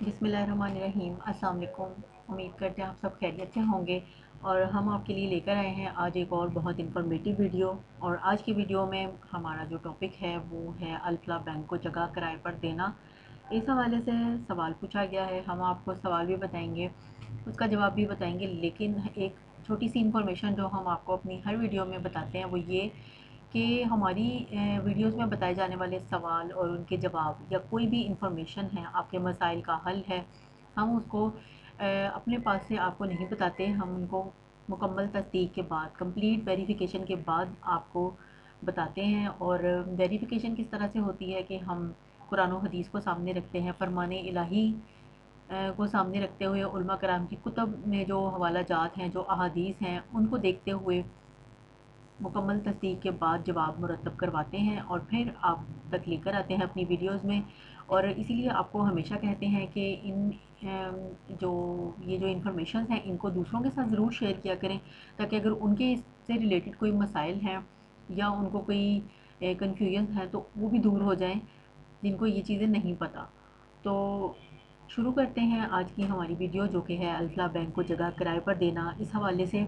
बिस्मिल्लाहिर्रहमानिर्रहीम। अस्सलाम वालेकुम। उम्मीद करते हैं आप सब खैरियत से होंगे और हम आपके लिए लेकर आए हैं आज एक और बहुत इन्फॉर्मेटिव वीडियो। और आज की वीडियो में हमारा जो टॉपिक है वो है अल-फलाह बैंक को जगह किराए पर देना। इस हवाले से सवाल पूछा गया है, हम आपको सवाल भी बताएंगे, उसका जवाब भी बताएंगे। लेकिन एक छोटी सी इन्फॉर्मेशन जो हम आपको अपनी हर वीडियो में बताते हैं वो ये कि हमारी वीडियोस में बताए जाने वाले सवाल और उनके जवाब या कोई भी इंफॉर्मेशन है, आपके मसाइल का हल है, हम उसको अपने पास से आपको नहीं बताते। हम उनको मुकम्मल तस्दीक के बाद, कंप्लीट वेरिफिकेशन के बाद आपको बताते हैं। और वेरिफिकेशन किस तरह से होती है कि हम कुरान और हदीस को सामने रखते हैं, फरमाने इलाही को सामने रखते हुए, उलमा कराम की कुतब में जो हवाला जात हैं, जो अहादीस हैं, उनको देखते हुए मुकम्मल तस्दीक के बाद जवाब मुरतब करवाते हैं और फिर आप तक लेकर आते हैं अपनी वीडियोस में। और इसीलिए आपको हमेशा कहते हैं कि जो ये जो इन्फॉर्मेशन हैं इनको दूसरों के साथ ज़रूर शेयर किया करें, ताकि अगर उनके इससे रिलेटेड कोई मसाइल हैं या उनको कोई कन्फ्यूजन है तो वो भी दूर हो जाएं, जिनको ये चीज़ें नहीं पता। तो शुरू करते हैं आज की हमारी वीडियो, जो कि है अल-फलाह बैंक को जगह किराए पर देना। इस हवाले से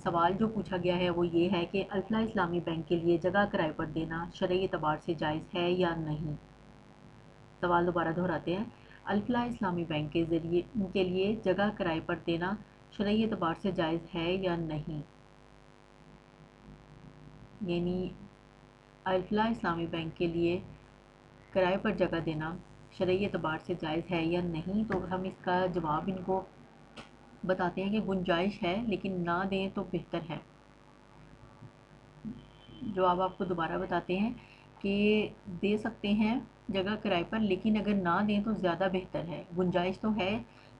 सवाल जो पूछा गया है वो ये है कि अल-फलाह इस्लामी बैंक के लिए जगह किराए पर देना शरई एतबार से जायज़ है या नहीं। सवाल दोबारा दोहराते हैं, अल-फलाह इस्लामी बैंक के ज़रिए के लिए जगह किराए पर देना शरई एतबार से जायज़ है या नहीं। यानी अल-फलाह इस्लामी बैंक के लिए किराए पर जगह देना शरई एतबार से जायज़ है या नहीं। तो हम इसका जवाब इनको बताते हैं कि गुंजाइश है, लेकिन ना दें तो बेहतर है। जवाब आपको दोबारा बताते हैं कि दे सकते हैं जगह किराए पर, लेकिन अगर ना दें तो ज़्यादा बेहतर है। गुंजाइश तो है,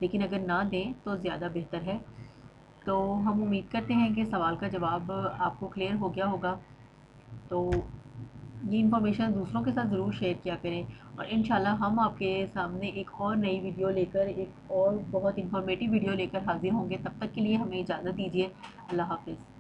लेकिन अगर ना दें तो ज़्यादा बेहतर है। तो हम उम्मीद करते हैं कि सवाल का जवाब आपको क्लियर हो गया होगा। तो ये इन्फॉर्मेशन दूसरों के साथ ज़रूर शेयर किया करें और इंशाल्लाह हम आपके सामने एक और नई वीडियो लेकर, एक और बहुत इन्फॉर्मेटिव वीडियो लेकर हाजिर होंगे। तब तक के लिए हमें इजाज़त दीजिए। अल्लाह हाफ़िज़।